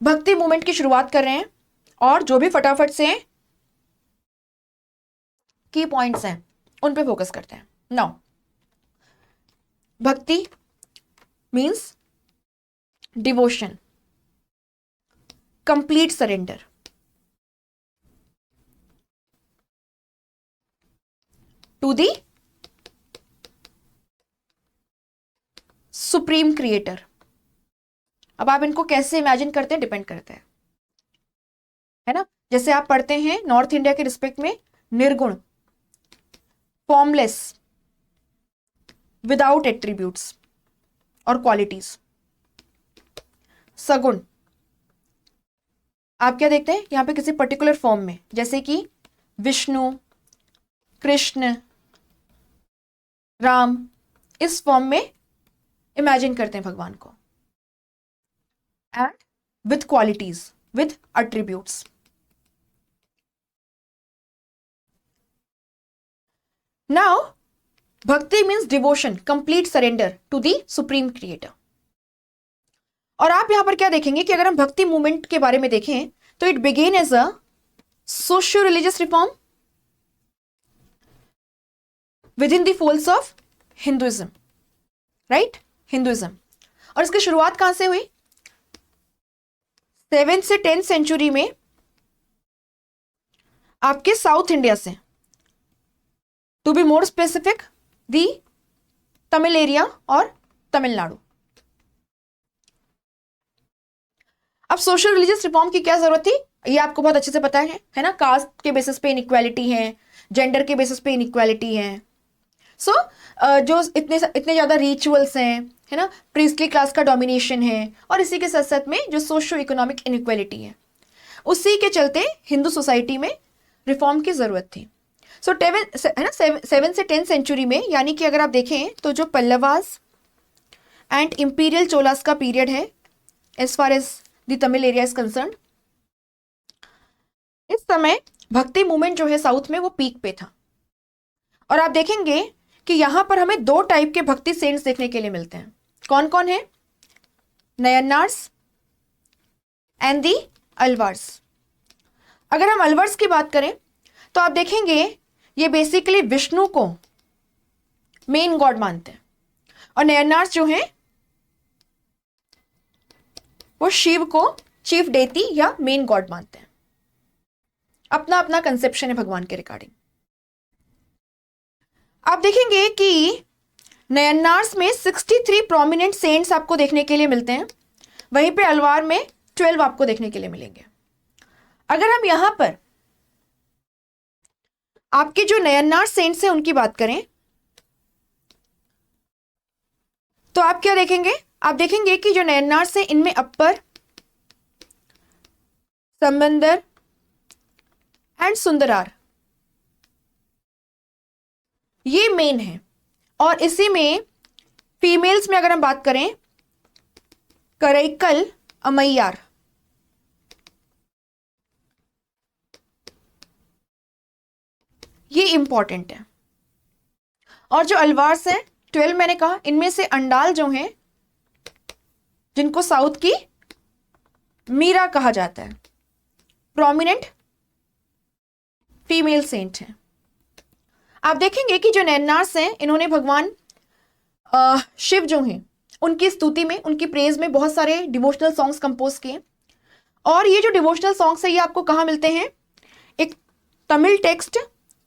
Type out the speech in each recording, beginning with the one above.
भक्ति मूवमेंट की शुरुआत कर रहे हैं और जो भी फटाफट से की पॉइंट्स हैं उन पे फोकस करते हैं। Now bhakti means devotion, complete surrender to the supreme creator. अब आप इनको कैसे इमेजिन करते हैं डिपेंड करता है ना। जैसे आप पढ़ते हैं नॉर्थ इंडिया के रिस्पेक्ट में, निर्गुण, फॉर्मलेस, विदाउट एट्रीब्यूट्स और क्वालिटीज। सगुण, आप क्या देखते हैं यहां पे किसी पर्टिकुलर फॉर्म में, जैसे कि विष्णु, कृष्ण, राम, इस फॉर्म में इमेजिन करते हैं भगवान को, and with qualities, with attributes. Now bhakti means devotion, complete surrender to the supreme creator. और आप यहां पर क्या देखेंगे कि अगर हम भक्ति मूवमेंट के बारे में देखें तो it began as a socio religious reform within the folds of Hinduism, right, Hinduism. और इसकी शुरुआत कहां से हुई? 7th से 10th सेंचुरी में आपके साउथ इंडिया से, to be more specific the Tamil area और तमिलनाडु। अब सोशल रिलीजियस रिफॉर्म की क्या जरूरत थी, ये आपको बहुत अच्छे से पता है ना। कास्ट के बेसिस पे इनइक्वालिटी है, जेंडर के बेसिस पे इनइक्वालिटी है। सो जो इतने ज्यादा रिचुअल्स हैं, है ना, प्रीस्टली क्लास का डोमिनेशन है, और इसी के साथ साथ में जो सोशो इकोनॉमिक इनइक्वालिटी है, उसी के चलते हिंदू सोसाइटी में रिफॉर्म की जरूरत थी। सो है ना 7 से 10 सेंचुरी में, यानी कि अगर आप देखें तो जो पल्लवास एंड इंपीरियल चोलास का पीरियड है as far as the Tamil area is concerned, इस समय भक्ति मूवमेंट जो है साउथ में वो पीक पे था। और आप देखेंगे कि यहां पर हमें 2 टाइप के भक्ति सेंट्स देखने के लिए मिलते हैं। कौन कौन है? Nayanars and the Alvars. अगर हम अलवर्स की बात करें तो आप देखेंगे ये बेसिकली विष्णु को मेन गॉड मानते हैं, और नयनार्स जो हैं वो शिव को चीफ डेटी या मेन गॉड मानते हैं। अपना अपना कंसेप्शन है भगवान के रिगार्डिंग। आप देखेंगे कि नयनार्स में 63 प्रोमिनेंट सेंट्स आपको देखने के लिए मिलते हैं, वहीं पे अलवार में 12 आपको देखने के लिए मिलेंगे। अगर हम यहां पर आपके जो नयनार सेंट्स हैं उनकी बात करें तो आप क्या देखेंगे? आप देखेंगे कि जो नयनार्स हैं इनमें अप्पर, समंदर एंड सुंदरार ये मेन है। और इसी में फीमेल्स में अगर हम बात करें, करैकल, अमैयार, ये इंपॉर्टेंट है। और जो अलवार्स हैं 12 मैंने कहा, इनमें से अंडाल जो हैं, जिनको साउथ की मीरा कहा जाता है, प्रोमिनेंट फीमेल सेंट हैं। आप देखेंगे कि जो नैनार्स हैं इन्होंने भगवान शिव जो हैं उनकी स्तुति में, उनकी प्रेज में बहुत सारे डिवोशनल सॉन्ग्स कंपोज किए। और ये जो डिवोशनल सॉन्ग्स है ये आपको कहां मिलते हैं? एक तमिल टेक्स्ट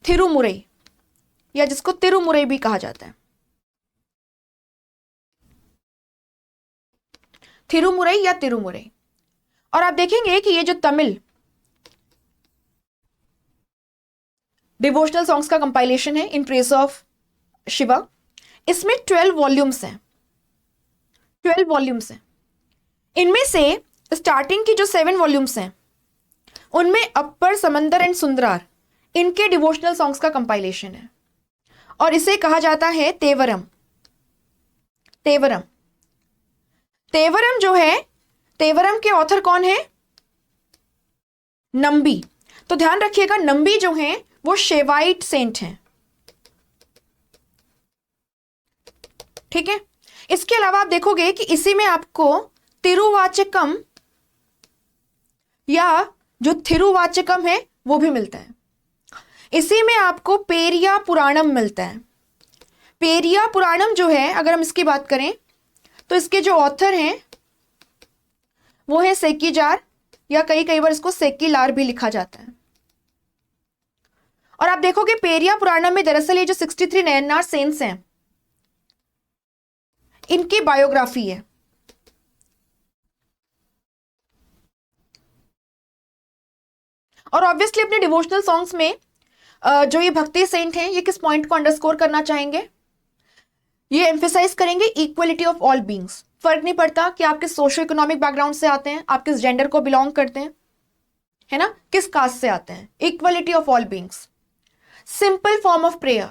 थिरुमुरई, या जिसको तिरुमुरई भी कहा जाता है, थिरुमुरई या तिरुमुरई। और आप देखेंगे कि ये जो तमिल डिवोशनल सॉन्ग्स का कंपाइलेशन है इन प्रेज ऑफ शिवा, इसमें 12 वॉल्यूम्स हैं, 12 वॉल्यूम्स हैं। इनमें से स्टार्टिंग की जो 7 वॉल्यूम्स हैं उनमें अप्पर, समंदर एंड सुंदरार इनके डिवोशनल सॉन्ग्स का कंपाइलेशन है, और इसे कहा जाता है तेवरम। तेवरम, तेवरम जो है, तेवरम के ऑथर कौन है? नंबी। तो ध्यान रखिएगा, नंबी जो है वो शेवाइट सेंट हैं, ठीक है। इसके अलावा आप देखोगे कि इसी में आपको तिरुवाचकम या जो थिरुवाचकम है वो भी मिलता है। इसी में आपको पेरिया पुराणम मिलता है। पेरिया पुराणम जो है, अगर हम इसकी बात करें तो इसके जो ऑथर हैं वो है सेक्कीजार, या कई बार इसको सेक्कीलार भी लिखा जाता है। और आप देखोगे पेरिया पुराणम में दरअसल ये जो 63 नयनार सेंट्स हैं इनकी बायोग्राफी है। और ऑब्वियसली अपने डिवोशनल सॉन्ग्स में जो ये भक्ति सेंट हैं ये किस पॉइंट को अंडरस्कोर करना चाहेंगे, ये एम्फेसाइज करेंगे इक्वलिटी ऑफ ऑल बीइंग्स। फर्क नहीं पड़ता कि आप किस सोशो इकोनॉमिक बैकग्राउंड से आते हैं, आप किस जेंडर को बिलोंग करते हैं, है ना, किस कास्ट से आते हैं, equality of all beings, simple form of prayer.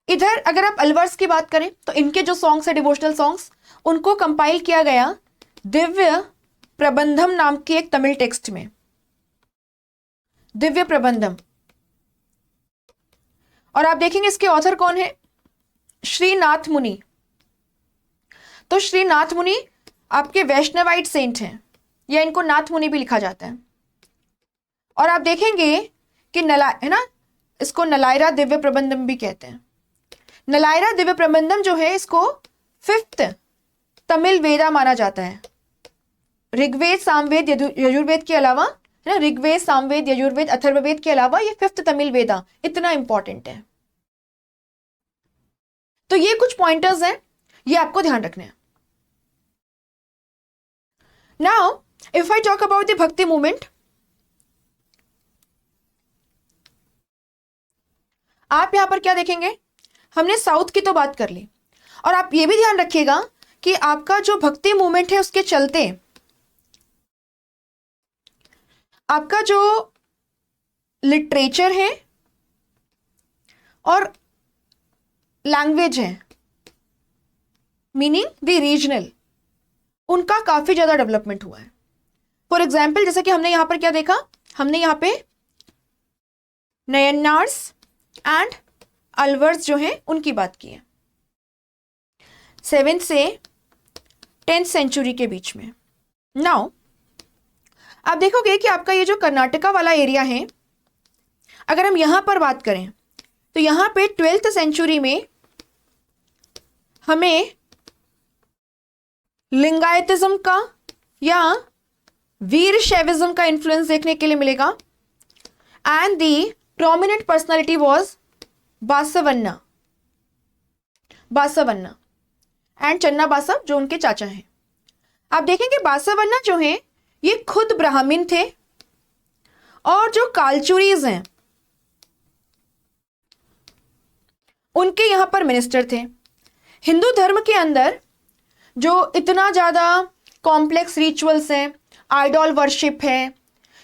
इधर अगर आप अलवर्स की बात करें तो इनके जो सॉन्ग्स है डिवोशनल सॉन्ग्स, उनको कंपाइल किया गया दिव्य प्रबंधम नाम की एक तमिल टेक्स्ट में। दिव्य प्रबंधम। और आप देखेंगे इसके ऑथर कौन है, श्रीनाथ मुनि। तो श्रीनाथ मुनि आपके वैष्णवाइट सेंट हैं, या इनको नाथ मुनि भी लिखा जाता है। और आप देखेंगे कि है ना, इसको नलायरा दिव्य प्रबंधम भी कहते हैं। नलायरा दिव्य प्रबंधम जो है इसको 5th तमिल वेदा माना जाता है। ऋग्वेद, सामवेद, यजुर्वेद के अलावा, है ना, ऋग्वेद, सामवेद, यजुर्वेद, अथर्ववेद के अलावा ये 5th तमिल वेदा इतना इंपॉर्टेंट है। तो ये कुछ पॉइंटर्स हैं, ये आपको ध्यान रखने हैं। Now if I talk about the भक्ति मूवमेंट, आप यहां पर क्या देखेंगे, हमने साउथ की तो बात कर ली, और आप ये भी ध्यान रखिएगा कि आपका जो भक्ति मूवमेंट है उसके चलते आपका जो लिटरेचर है और लैंग्वेज है, मीनिंग द रीजनल, उनका काफी ज्यादा डेवलपमेंट हुआ है। फॉर एग्जाम्पल जैसे कि हमने यहां पर क्या देखा, हमने यहां पे नयनार्स एंड अलवर्स जो हैं उनकी बात की है 7th से 10th सेंचुरी के बीच में। नाउ आप देखोगे कि आपका ये जो कर्नाटका वाला एरिया है, अगर हम यहां पर बात करें तो यहां पे 12th सेंचुरी में हमें लिंगायतिज्म का या वीर शैविज्म का इन्फ्लुएंस देखने के लिए मिलेगा। And the prominent personality was Basavanna and Channa Basava जो उनके चाचा हैं। आप देखेंगे बासवन्ना जो हैं ये खुद ब्राह्मण थे, और जो कालचुरीज हैं उनके यहां पर मिनिस्टर थे। हिंदू धर्म के अंदर जो इतना ज्यादा कॉम्प्लेक्स रिचुअल्स हैं, आइडॉल वर्शिप है,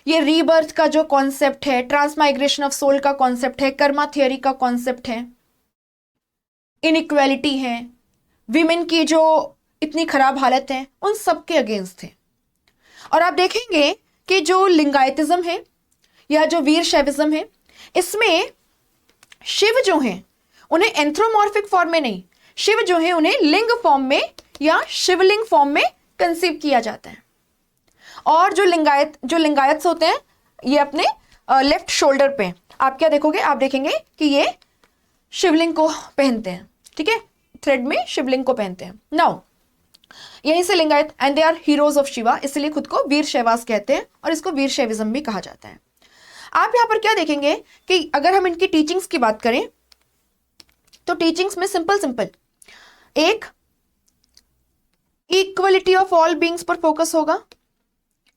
ये रीबर्थ का जो कॉन्सेप्ट है, ट्रांसमाइग्रेशन ऑफ सोल का कॉन्सेप्ट है, कर्मा थियोरी का कॉन्सेप्ट है, इनइक्वालिटी है, विमेन की जो इतनी खराब हालत है, उन सब के अगेंस्ट थे। और आप देखेंगे कि जो लिंगायतिज्म है या जो वीर शैविज्म है, इसमें शिव जो हैं उन्हें एंथ्रोमॉर्फिक फॉर्म में नहीं, शिव जो है उन्हें लिंग फॉर्म में या शिवलिंग फॉर्म में कंसीव किया जाता है। और जो लिंगायत होते हैं ये अपने लेफ्ट शोल्डर पे आप क्या देखोगे, आप देखेंगे कि ये शिवलिंग को पहनते हैं, ठीक है, थ्रेड में शिवलिंग को पहनते हैं। नाउ यहीं से Lingayat, and they are heroes of Shiva, इसलिए खुद को वीर शैवास कहते हैं और इसको वीर शैविज्म भी कहा जाता है। आप यहां पर क्या देखेंगे कि अगर हम इनकी टीचिंग्स की बात करें तो टीचिंग्स में सिंपल एक इक्वलिटी ऑफ ऑल बीइंग्स पर फोकस होगा,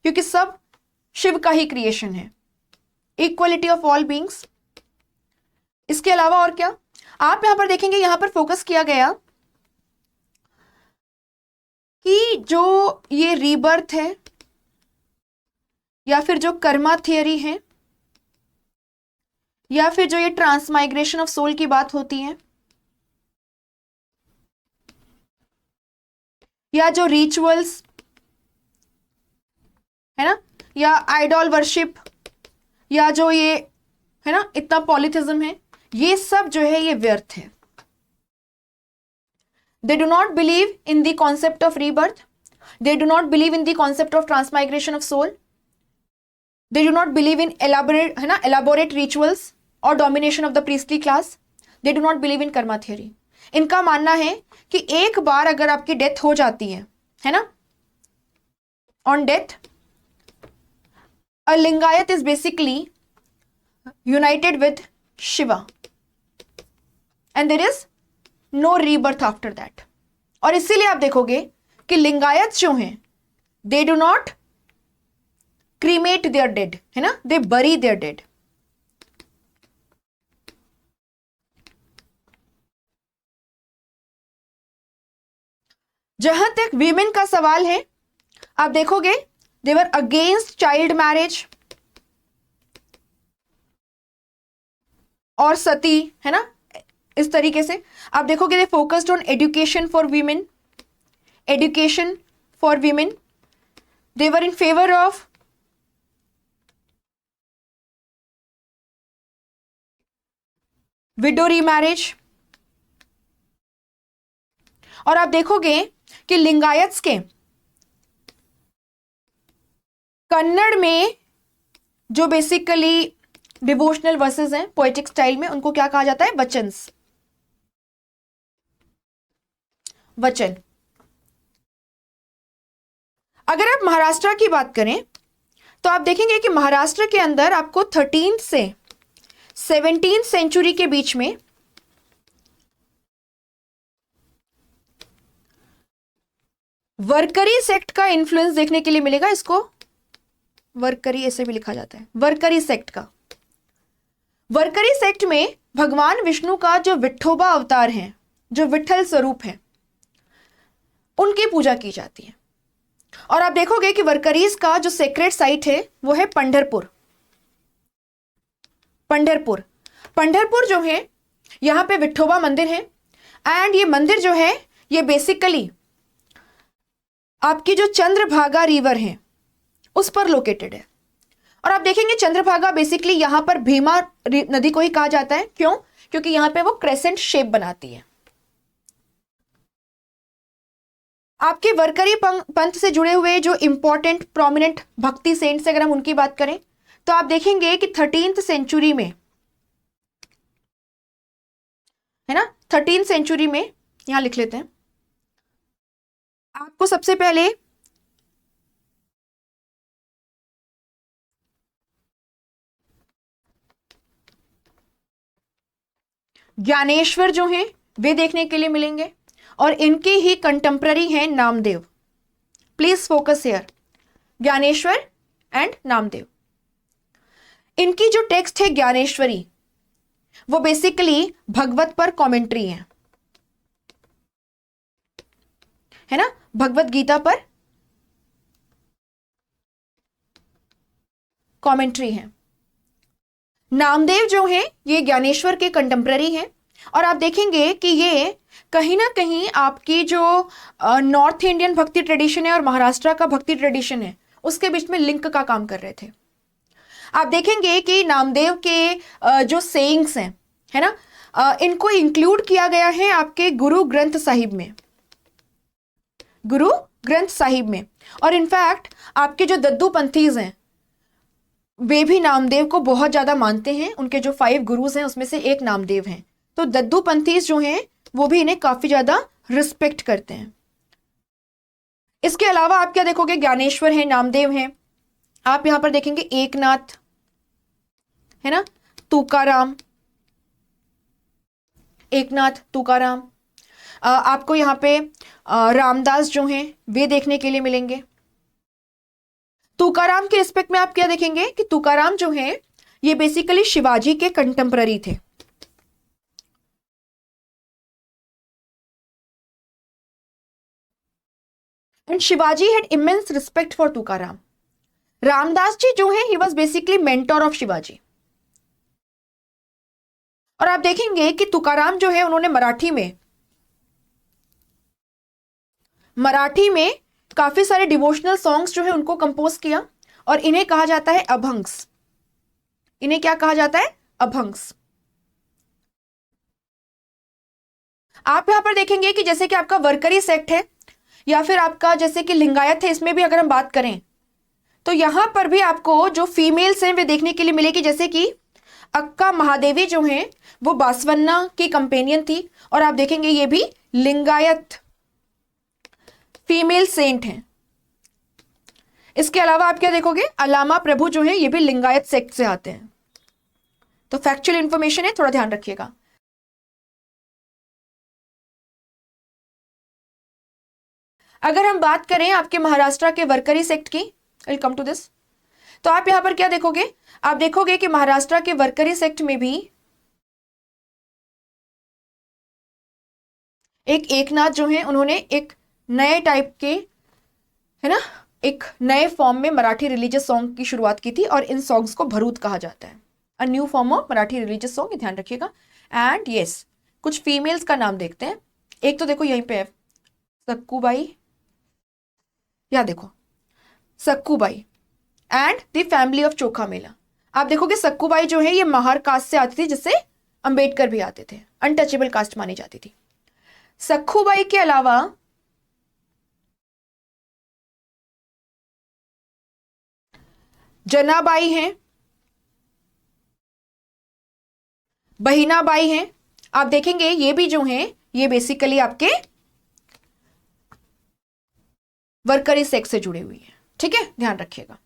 क्योंकि सब शिव का ही क्रिएशन है। Equality of all beings. इसके अलावा और क्या आप यहां पर देखेंगे, यहां पर फोकस किया गया कि जो ये रीबर्थ है या फिर जो कर्मा थियरी है या फिर जो ये ट्रांसमाइग्रेशन ऑफ सोल की बात होती है या जो रिचुअल्स है ना, या आइडॉल वर्शिप, या जो ये है ना इतना पॉलिथिज्म है, ये सब जो है ये व्यर्थ है। They do not believe in the concept of rebirth, They do not believe in the concept of transmigration of soul. They do not believe in elaborate rituals or domination of the priestly class. They do not believe in karma theory. इनका मानना है कि एक बार अगर आपकी death हो जाती है ना, on death, a Lingayat is basically united with Shiva and there is no rebirth after that. और इसीलिए आप देखोगे कि लिंगायत जो हैं they do not cremate their dead, है ना, they bury their dead. जहां तक वीमेन का सवाल है, आप देखोगे दे वर अगेंस्ट चाइल्ड मैरिज और सती, है ना, इस तरीके से आप देखोगे they focused on education for women, education for women. They were in favour of window remarriage. और आप देखोगे कि लिंगायत्स के कन्नड़ में जो बेसिकली डिवोशनल वर्सेस हैं पोएटिक स्टाइल में, उनको क्या कहा जाता है? वचन्स, वचन. अगर आप महाराष्ट्र की बात करें तो आप देखेंगे कि महाराष्ट्र के अंदर आपको 13th से 17th सेंचुरी के बीच में वर्करी सेक्ट का इन्फ्लुएंस देखने के लिए मिलेगा. इसको वर्करी ऐसे भी लिखा जाता है, वर्करी सेक्ट का. वर्करी सेक्ट में भगवान विष्णु का जो विठोबा अवतार है, जो विठल स्वरूप है, उनकी पूजा की जाती है. और आप देखोगे कि वर्करीज का जो सेक्रेट साइट है वो है पंढरपुर. पंढरपुर, पंढरपुर जो है यहां पे विठोबा मंदिर है. एंड ये मंदिर जो है ये बेसिकली आपकी जो चंद्रभागा रिवर है उस पर लोकेटेड है. और आप देखेंगे चंद्रभागा बेसिकली यहां पर भीमा नदी को ही कहा जाता है. क्यों? क्योंकि यहां पे वो क्रेसेंट शेप बनाती है. आपके वर्करी पंथ से जुड़े हुए जो इंपॉर्टेंट प्रोमिनेंट भक्ति सेंट्स, अगर हम उनकी बात करें तो आप देखेंगे कि 13th सेंचुरी में, है ना, 13th सेंचुरी में, यहां लिख लेते हैं, आपको सबसे पहले ज्ञानेश्वर जो हैं वे देखने के लिए मिलेंगे. और इनके ही कंटेम्पररी हैं Namdev. Please focus here, Dnyaneshwar and Namdev. इनकी जो टेक्स्ट है ज्ञानेश्वरी वो बेसिकली भगवत पर कमेंट्री है ना, भगवत गीता पर कमेंट्री है. नामदेव जो है ये ज्ञानेश्वर के कंटेम्पररी हैं. और आप देखेंगे कि ये कहीं ना कहीं आपकी जो नॉर्थ इंडियन भक्ति ट्रेडिशन है और महाराष्ट्र का भक्ति ट्रेडिशन है उसके बीच में लिंक का काम कर रहे थे. आप देखेंगे कि नामदेव के जो सेइंग्स हैं, है ना, इनको इंक्लूड किया गया है आपके गुरु ग्रंथ साहिब में, गुरु ग्रंथ साहिब में. और इनफैक्ट आपके जो दद्दू पंथीज हैं वे भी नामदेव को बहुत ज्यादा मानते हैं. उनके जो 5 गुरुज हैं उसमें से एक नामदेव हैं. तो दद्दू पंथीज जो हैं वो भी इन्हें काफी ज्यादा रिस्पेक्ट करते हैं. इसके अलावा आप क्या देखोगे, ज्ञानेश्वर है, नामदेव हैं. आप यहां पर देखेंगे एकनाथ, है ना, तुकाराम, एकनाथ, तुकाराम. आपको यहां पे रामदास जो हैं वे देखने के लिए मिलेंगे. तुकाराम के रिस्पेक्ट में आप क्या देखेंगे कि तुकाराम जो हैं ये बेसिकली शिवाजी के कंटेम्पररी थे. And Shivaji had immense respect for Tukaram. Ramdas ji जो हैं he was basically mentor of Shivaji. और आप देखेंगे कि तुकाराम जो है उन्होंने मराठी में काफी सारे डिवोशनल सॉन्ग्स जो है उनको कंपोज किया. और इन्हें कहा जाता है अभंग्स. इन्हें क्या कहा जाता है? अभंग्स. आप यहां पर देखेंगे कि जैसे कि आपका वर्करी सेक्ट है, या फिर आपका जैसे कि लिंगायत है, इसमें भी अगर हम बात करें तो यहां पर भी आपको जो फीमेल्स हैं वे देखने के लिए मिलेगी, जैसे कि अक्का महादेवी जो हैं वो बासवन्ना की कंपेनियन थी, और आप देखेंगे ये भी लिंगायत फीमेल सेंट हैं। इसके अलावा आप क्या देखोगे, अलामा प्रभु जो है ये भी लिंगायत सेक्ट से आते हैं। तो फैक्चुअल इंफॉर्मेशन है, थोड़ा ध्यान रखिएगा। अगर हम बात करें आपके महाराष्ट्र के वर्करी सेक्ट की, विल कम टू दिस, तो आप यहां पर क्या देखोगे, आप देखोगे कि महाराष्ट्र के वर्करी सेक्ट में भी एक एकनाथ जो है उन्होंने एक नए टाइप के, है ना, एक नए फॉर्म में मराठी रिलीजियस सॉन्ग की शुरुआत की थी, और इन सॉन्ग्स को भरूत कहा जाता है, a new form of Marathi religious song, ध्यान रखिएगा। एंड यस, कुछ फीमेल्स का नाम देखते हैं। एक तो देखो यहीं पे है सक्कूबाई, या देखो सक्कूबाई एंड द फैमिली ऑफ चोखा मेला। आप देखोगे सक्कूबाई जो है ये महार कास्ट से आती थी, जिससे अंबेडकर भी आते थे, अनटचेबल कास्ट मानी जाती थी। सक्खूबाई के अलावा जनाबाई हैं, बहिनाबाई हैं। आप देखेंगे ये भी जो हैं ये बेसिकली आपके वर्करी सेक्स से जुड़े हुई हैं, ठीक है, ध्यान रखिएगा।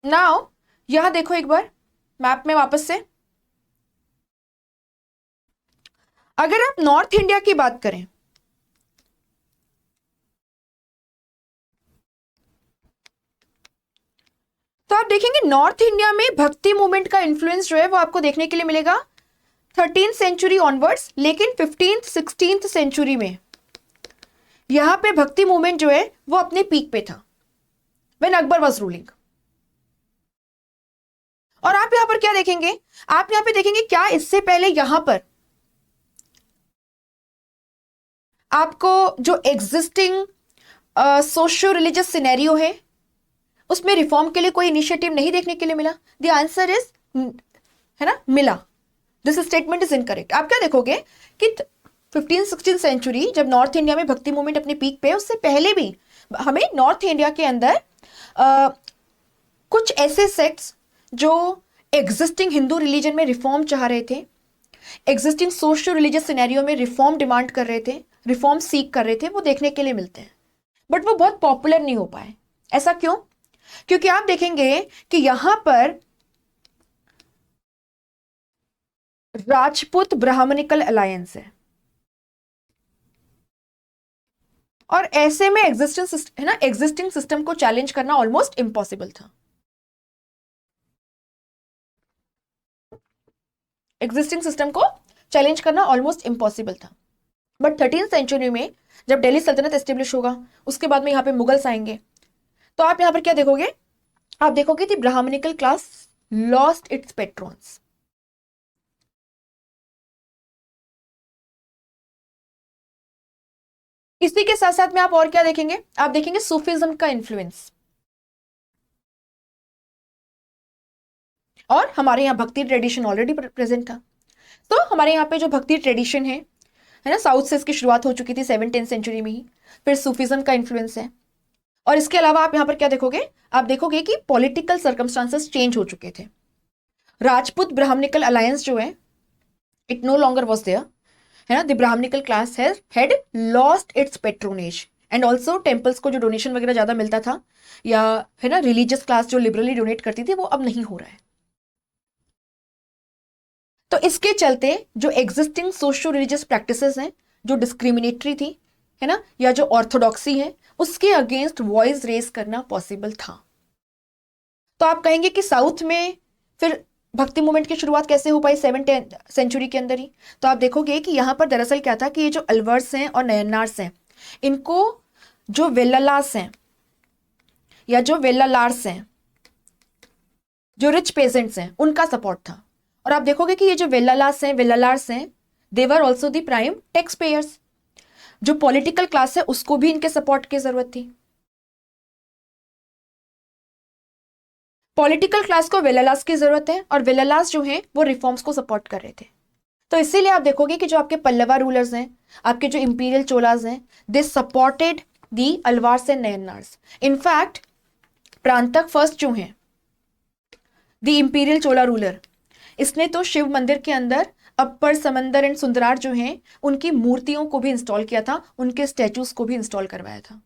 नाउ यहां देखो एक बार मैप में वापस से, अगर आप नॉर्थ इंडिया की बात करें तो आप देखेंगे नॉर्थ इंडिया में भक्ति मूवमेंट का इन्फ्लुएंस जो है वो आपको देखने के लिए मिलेगा 13th सेंचुरी ऑनवर्ड्स, लेकिन 15th 16th सेंचुरी में यहां पे भक्ति मूवमेंट जो है वो अपने पीक पे था व्हेन अकबर वाज रूलिंग। और आप यहां पर क्या देखेंगे, आप यहां पे देखेंगे क्या इससे पहले यहां पर आपको जो एग्जिस्टिंग सोशियो रिलीजियस सिनेरियो है उसमें रिफॉर्म के लिए कोई इनिशिएटिव नहीं देखने के लिए मिला? द आंसर इज, है ना, मिला। This statement is incorrect. आप क्या देखोगे कि 15th-16th सेंचुरी जब नॉर्थ इंडिया में भक्ति मूवमेंट अपने पीक पे, उससे पहले भी हमें नॉर्थ इंडिया के अंदर कुछ ऐसे सेक्ट्स जो एग्जिस्टिंग हिंदू रिलीजन में रिफॉर्म चाह रहे थे, एग्जिस्टिंग सोशियो रिलीजियस सिनेरियो में रिफॉर्म डिमांड कर रहे थे, रिफॉर्म सीक कर रहे थे, वो देखने के लिए मिलते हैं, बट वो बहुत पॉपुलर नहीं हो पाए। ऐसा क्यों? क्योंकि आप देखेंगे कि यहां पर राजपूत ब्राह्मणिकल अलायंस है, और ऐसे में एग्जिस्टिंग, है ना, एग्जिस्टिंग सिस्टम को चैलेंज करना ऑलमोस्ट इम्पॉसिबल था। एग्जिस्टिंग सिस्टम को चैलेंज करना ऑलमोस्ट इम्पॉसिबल था। बट 13th सेंचुरी में जब दिल्ली सल्तनत एस्टेब्लिश होगा, उसके बाद में यहां पे मुगल्स आएंगे, तो आप यहां पर क्या देखोगे, आप देखोगे the brahmanical class lost its patrons. इसी के साथ साथ में आप और क्या देखेंगे, आप देखेंगे सूफिज्म का इन्फ्लुएंस, और हमारे यहाँ भक्ति ट्रेडिशन ऑलरेडी प्रेजेंट था। तो हमारे यहाँ पे जो भक्ति ट्रेडिशन है ना, साउथ से इसकी शुरुआत हो चुकी थी 7th-10th सेंचुरी में ही, फिर सूफिज्म का इन्फ्लुएंस है। और इसके अलावा आप यहां पर क्या देखोगे, आप देखोगे कि पॉलिटिकल सर्कमस्टांसेस चेंज हो चुके थे। राजपूत ब्राह्मणिकल अलायंस जो है it no longer was there, है ना, the brahmanical class had lost its patronage, and also temples को जो डोनेशन वगैरह ज्यादा मिलता था, या है ना रिलीजियस क्लास जो लिबरली डोनेट करती थी, वो अब नहीं हो रहा है। तो इसके चलते जो एग्जिस्टिंग सोशियो रिलीजियस प्रैक्टिसेस हैं जो डिस्क्रिमिनेटरी थी, है ना, या जो ऑर्थोडॉक्सी है, उसके अगेंस्ट वॉइस रेज करना पॉसिबल था। तो आप कहेंगे कि साउथ में फिर भक्ति मूवमेंट की शुरुआत कैसे हो पाई 7th सेंचुरी के अंदर ही? तो आप देखोगे कि यहां पर दरअसल क्या था कि ये जो अलवर्स हैं और नयनार्स हैं, इनको जो वेल्लालास हैं या जो वेल्लालार्स हैं, जो रिच पेजेंट्स हैं, उनका सपोर्ट था। और आप देखोगे कि ये जो वेल्लालास हैं, वेल्लालार्स हैं, they were also the prime tax payers. जो पॉलिटिकल क्लास है उसको भी इनके सपोर्ट की जरूरत थी। पॉलिटिकल क्लास को वेल्लालास की जरूरत है, और वेल्लालास जो है वो रिफॉर्म्स को सपोर्ट कर रहे थे। तो इसीलिए आप देखोगे कि जो आपके पल्लवा रूलर्स हैं, आपके जो इंपीरियल चोलाज हैं, they supported the Alvars and Nayanars. In fact Parantaka first जो हैं, द इंपीरियल चोला रूलर, इसने तो शिव मंदिर के अंदर अपर समंदर एंड सुंदरार जो हैं उनकी मूर्तियों को भी इंस्टॉल किया था, उनके स्टैचूज को भी इंस्टॉल करवाया था।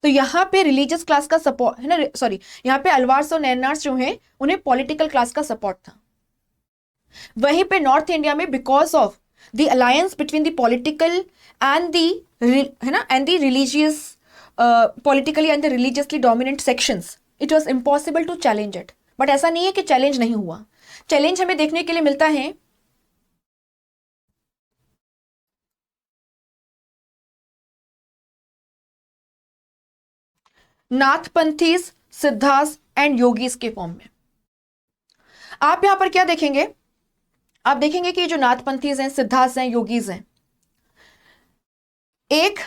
तो यहाँ पे रिलीजियस क्लास का सपोर्ट है ना, सॉरी, यहाँ पे अलवार्स और नयनार्स जो हैं उन्हें पॉलिटिकल क्लास का सपोर्ट था। वहीं पे नॉर्थ इंडिया में because of the alliance between the political and the है ना and the religious politically and the religiously dominant sections, it was impossible to challenge it. But ऐसा नहीं है कि चैलेंज नहीं हुआ, चैलेंज हमें देखने के लिए मिलता है नाथपंथीज, सिद्धास एंड योगीज के फॉर्म में। आप यहां पर क्या देखेंगे, आप देखेंगे कि जो नाथपंथीज हैं, सिद्धास हैं, योगीज हैं, एक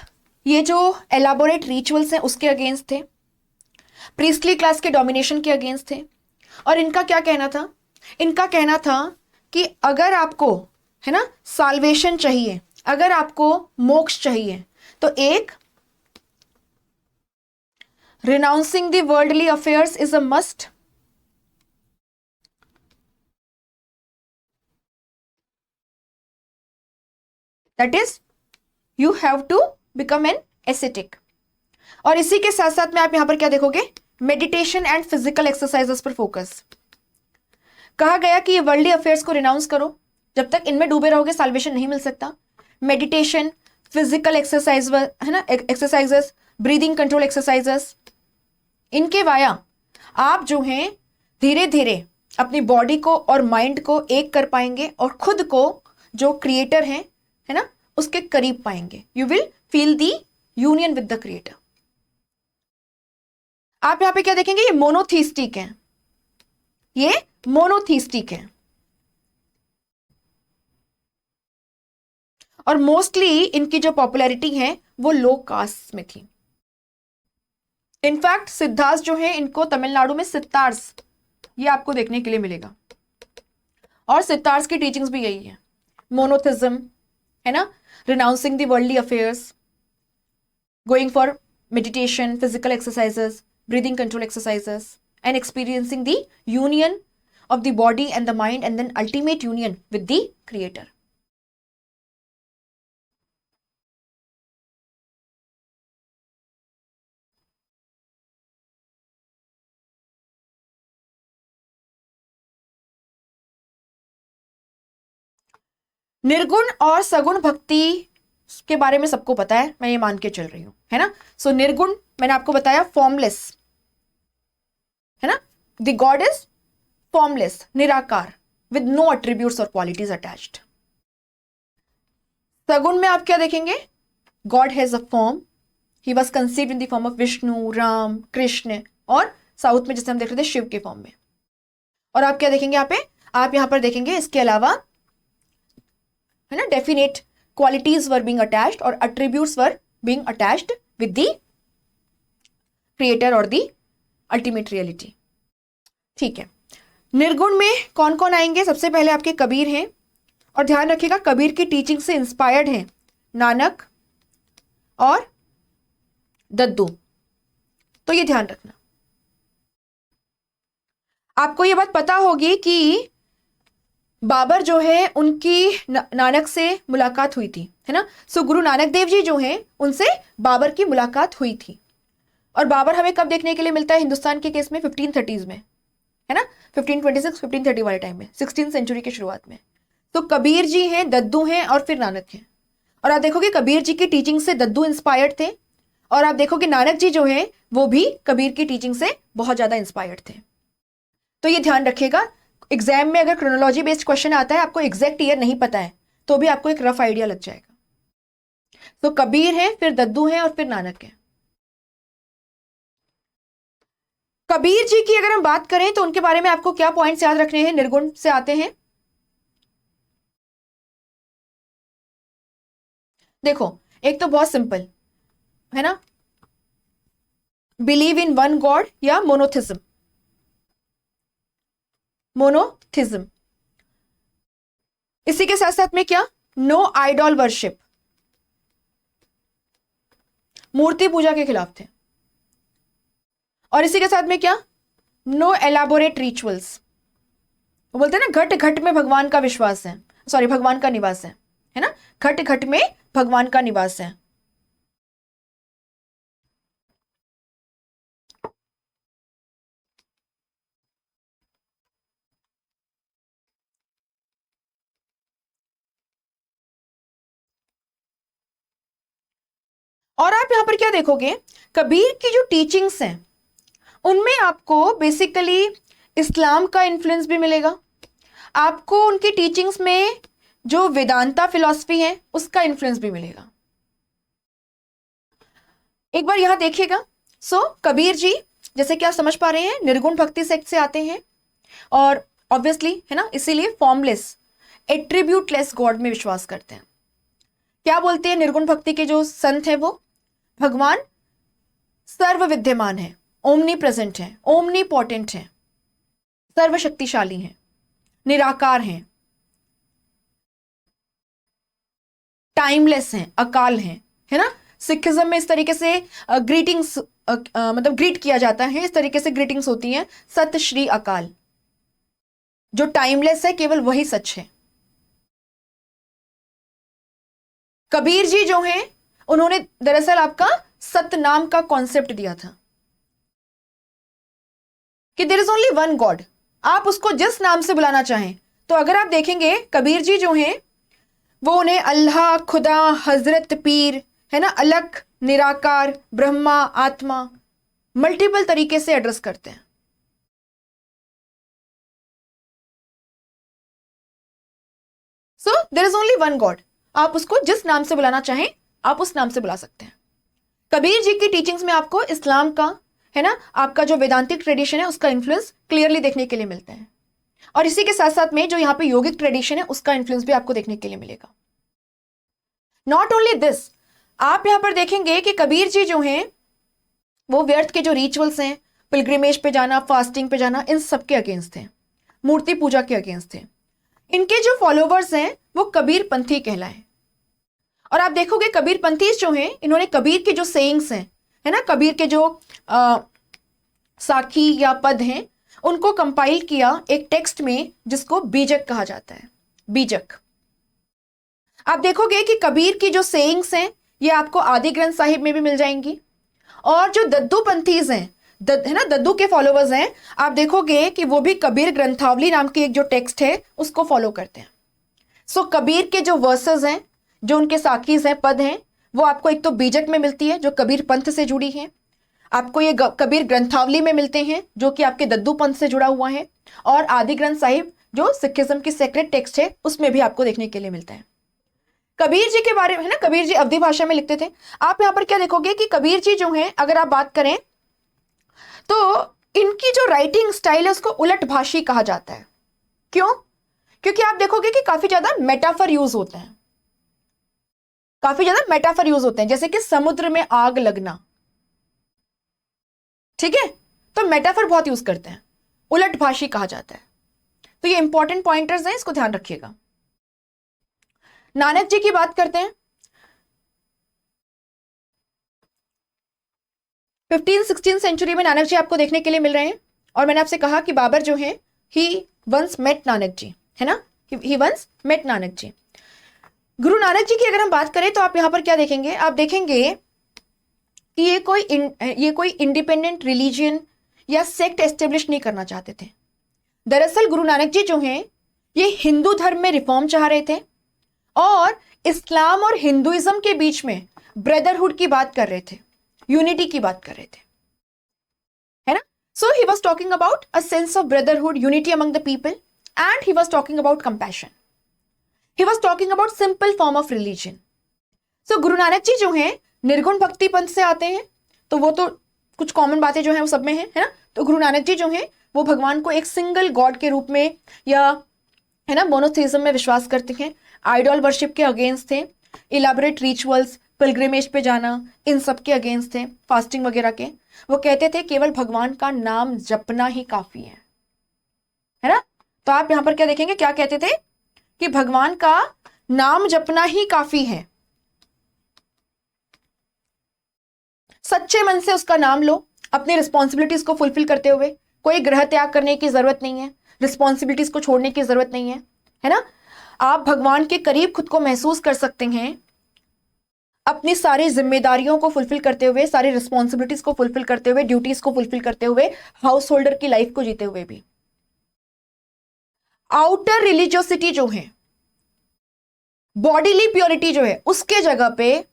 ये जो एलाबोरेट रिचुअल्स हैं उसके अगेंस्ट थे, प्रीस्टली क्लास के डोमिनेशन के अगेंस्ट थे। और इनका क्या कहना था, इनका कहना था कि अगर आपको है ना साल्वेशन चाहिए, अगर आपको मोक्ष चाहिए, तो एक renouncing the worldly affairs is a must, that is you have to become an ascetic. और इसी के साथ साथ में आप यहां पर क्या देखोगे, मेडिटेशन एंड फिजिकल एक्सरसाइजेस पर फोकस। कहा गया कि ये वर्ल्डली अफेयर्स को रिनाउंस करो, जब तक इनमें डूबे रहोगे साल्वेशन नहीं मिल सकता। मेडिटेशन, फिजिकल एक्सरसाइज है ना, एक्सरसाइजेस, ब्रीदिंग कंट्रोल एक्सरसाइजेस, इनके वाया आप जो हैं धीरे धीरे अपनी बॉडी को और माइंड को एक कर पाएंगे और खुद को जो क्रिएटर है ना उसके करीब पाएंगे। You will feel the union with the creator. आप यहां पे क्या देखेंगे, ये मोनोथीस्टिक है, ये मोनोथीस्टिक है और मोस्टली इनकी जो पॉपुलैरिटी है वो लो कास्ट में थी। इनफैक्ट सिद्धार्थ जो है इनको तमिलनाडु में सितार्स, ये आपको देखने के लिए मिलेगा। और सितार्स की टीचिंग्स भी यही है, मोनोथिज्म है ना, renouncing the worldly affairs, going for meditation, physical exercises, breathing control exercises, and experiencing the union of the body and the mind, and then ultimate union with the creator. निर्गुण और सगुण भक्ति के बारे में सबको पता है, मैं ये मान के चल रही हूं, है ना। सो निर्गुण मैंने आपको बताया फॉर्मलेस, है ना, द गॉड इज फॉर्मलेस, निराकार, विद नो एट्रीब्यूट्स और क्वालिटीज अटैच्ड। सगुण में आप क्या देखेंगे, God has a form, he was conceived in the form of Vishnu, Ram, Krishna, और साउथ में जैसे हम देख रहे थे शिव के फॉर्म में। और आप क्या देखेंगे यहाँ पे, आप यहां पर देखेंगे इसके अलावा है ना definite qualities were being attached और attributes were being attached with the creator और द अल्टीमेट रियलिटी। ठीक है, निर्गुण में कौन कौन आएंगे, सबसे पहले आपके कबीर हैं, और ध्यान रखिएगा कबीर की टीचिंग से इंस्पायर्ड हैं नानक और दद्दू, तो ये ध्यान रखना। आपको ये बात पता होगी कि बाबर जो है उनकी नानक से मुलाकात हुई थी, है ना। सो गुरु नानक देव जी जो हैं उनसे बाबर की मुलाकात हुई थी। और बाबर हमें कब देखने के लिए मिलता है हिंदुस्तान के केस में, 1530s में, है ना, 1526 1530 वाले टाइम में, 16th सेंचुरी की शुरुआत में। तो कबीर जी हैं, दद्दू हैं और फिर नानक हैं। और आप देखोगे कबीर जी की टीचिंग से दद्दू इंस्पायर्ड थे, और आप देखोगे नानक जी जो है वो भी कबीर की टीचिंग से बहुत ज्यादा इंस्पायर्ड थे। तो ये ध्यान रखिएगा, एग्जाम में अगर क्रोनोलॉजी बेस्ड क्वेश्चन आता है, आपको एग्जैक्ट ईयर नहीं पता है, तो भी आपको एक रफ आइडिया लग जाएगा। तो कबीर है, फिर दद्दू है और फिर नानक है। कबीर जी की अगर हम बात करें तो उनके बारे में आपको क्या पॉइंट्स याद रखने हैं, निर्गुण से आते हैं। देखो एक तो बहुत सिंपल है ना, बिलीव इन वन गॉड या मोनोथिज्म, मोनोथिज्म। इसी के साथ साथ में क्या, नो आइडॉल वर्शिप, मूर्ति पूजा के खिलाफ थे। और इसी के साथ में क्या, नो एलाबोरेट रिचुअल्स, वो बोलते हैं ना घट घट में भगवान का विश्वास है, सॉरी भगवान का निवास है ना, घट घट में भगवान का निवास है। और आप यहां पर क्या देखोगे, कबीर की जो टीचिंग्स हैं उनमें आपको बेसिकली इस्लाम का इन्फ्लुएंस भी मिलेगा, आपको उनकी टीचिंग्स में जो वेदांता फिलॉसफी है उसका इन्फ्लुएंस भी मिलेगा। एक बार यहां देखिएगा। कबीर जी जैसे कि आप समझ पा रहे हैं निर्गुण भक्ति सेक्ट से आते हैं और ऑब्वियसली है ना, इसीलिए फॉर्मलेस एट्रीब्यूटलेस गॉड में विश्वास करते हैं। क्या बोलते हैं निर्गुण भक्ति के जो संत है, वो भगवान सर्व विद्यमान है, ओमनी प्रेजेंट है, ओमनी पोटेंट है, सर्वशक्तिशाली है, निराकार हैं, टाइमलेस हैं, अकाल हैं, है ना। सिखिज्म में इस तरीके से ग्रीटिंग्स मतलब ग्रीट किया जाता है, इस तरीके से ग्रीटिंग्स होती हैं, सत श्री अकाल। जो टाइमलेस है केवल वही सच है। कबीर जी जो हैं उन्होंने दरअसल आपका सतनाम का कॉन्सेप्ट दिया था कि there is only one God, आप उसको जिस नाम से बुलाना चाहें। तो अगर आप देखेंगे कबीर जी जो हैं वो उन्हें अल्लाह, खुदा, हजरत, पीर, है ना, अलग, निराकार, ब्रह्मा, आत्मा, मल्टीपल तरीके से एड्रेस करते हैं। So there is only one God, आप उसको जिस नाम से बुलाना चाहें आप उस नाम से बुला सकते हैं। कबीर जी की टीचिंग्स में आपको इस्लाम का, है ना, आपका जो वेदांतिक ट्रेडिशन है उसका इन्फ्लुएंस क्लियरली देखने के लिए मिलता है। और इसी के साथ साथ में जो यहां पे योगिक ट्रेडिशन है उसका इन्फ्लुएंस भी आपको देखने के लिए मिलेगा। नॉट ओनली दिस, आप यहां पर देखेंगे कि कबीर जी जो हैं वो व्यर्थ के जो रिचुअल्स हैं, पिलग्रिमेज पे जाना, फास्टिंग पे जाना, इन सब के अगेंस्ट थे, मूर्ति पूजा के अगेंस्ट थे। इनके जो फॉलोवर्स हैं वो कबीर पंथी कहलाए। और आप देखोगे कबीर पंथी जो हैं इन्होंने कबीर के जो सेइंग्स हैं, है ना, कबीर के जो साखी या पद हैं उनको कंपाइल किया एक टेक्स्ट में जिसको बीजक कहा जाता है। बीजक। आप देखोगे कि कबीर की जो सेइंग्स हैं ये आपको आदि ग्रंथ साहिब में भी मिल जाएंगी। और जो दद्दू पंथीज हैं, है ना, दद्दू के फॉलोवर्स हैं, आप देखोगे कि वो भी कबीर ग्रंथावली नाम की एक जो टेक्स्ट है उसको फॉलो करते हैं। कबीर के जो वर्सेस हैं, जो उनके साखीज हैं, पद हैं, वो आपको एक तो बीजक में मिलती है जो कबीर पंथ से जुड़ी है, आपको ये कबीर ग्रंथावली में मिलते हैं जो कि आपके दद्दू पंथ से जुड़ा हुआ है, और आदि ग्रंथ साहिब जो सिखिज्म की सेक्रेट टेक्स्ट है उसमें भी आपको देखने के लिए मिलता है। कबीर जी के बारे में, है ना, कबीर जी अवधी भाषा में लिखते थे। आप यहां पर क्या देखोगे कि कबीर जी जो हैं अगर आप बात करें तो इनकी जो राइटिंग स्टाइल है उसको उलट भाषी कहा जाता है। क्यों? क्योंकि आप देखोगे कि काफी ज्यादा मेटाफर यूज होते हैं, काफी ज्यादा मेटाफर यूज होते हैं, जैसे कि समुद्र में आग लगना, ठीक है, तो मेटाफर बहुत यूज करते हैं, उलट भाषी कहा जाता है। तो ये इंपॉर्टेंट पॉइंटर्स हैं, इसको ध्यान रखिएगा। नानक जी की बात करते हैं। 15-16 सेंचुरी में नानक जी आपको देखने के लिए मिल रहे हैं। और मैंने आपसे कहा कि बाबर जो है ही वंस मेट नानक जी, है ना, ही वंस मेट नानक जी। गुरु नानक जी की अगर हम बात करें तो आप यहां पर क्या देखेंगे, आप देखेंगे कि ये कोई इंडिपेंडेंट रिलीजियन या सेक्ट एस्टेब्लिश नहीं करना चाहते थे। दरअसल गुरु नानक जी जो हैं ये हिंदू धर्म में रिफॉर्म चाह रहे थे और इस्लाम और हिंदुइज्म के बीच में ब्रदरहुड की बात कर रहे थे, यूनिटी की बात कर रहे थे, है ना। So he was talking about a sense of brotherhood, unity among the people, and he was talking about compassion, he was talking about simple form of religion. So Guru Nanak जी जो हैं निर्गुण भक्ति पंथ से आते हैं, तो वो तो कुछ कॉमन बातें जो हैं वो सब में है ना। तो गुरु नानक जी जो हैं वो भगवान को एक सिंगल गॉड के रूप में या, है ना, मोनोथेइज्म में विश्वास करते हैं, आइडॉल वर्शिप के अगेंस्ट थे, इलाबोरेट रिचुअल्स, पिलग्रिमेज पे जाना, इन सब के अगेंस्ट थे, फास्टिंग वगैरह के। वो कहते थे केवल भगवान का नाम जपना ही काफी है ना। तो आप यहां पर क्या देखेंगे, क्या कहते थे कि भगवान का नाम जपना ही काफी है। सच्चे मन से उसका नाम लो, अपनी रिस्पॉन्सिबिलिटीज को फुलफिल करते हुए। कोई ग्रह त्याग करने की जरूरत नहीं है, रिस्पॉन्सिबिलिटीज को छोड़ने की जरूरत नहीं है ना। आप भगवान के करीब खुद को महसूस कर सकते हैं, अपनी सारी जिम्मेदारियों को फुलफिल करते हुए, सारी रिस्पॉन्सिबिलिटीज को फुलफिल करते हुए, ड्यूटीज को फुलफिल करते हुए, हाउस होल्डर की लाइफ को जीते हुए भी। आउटर रिलीजियोसिटी जो है, बॉडीली प्योरिटी जो है, उसके जगह पे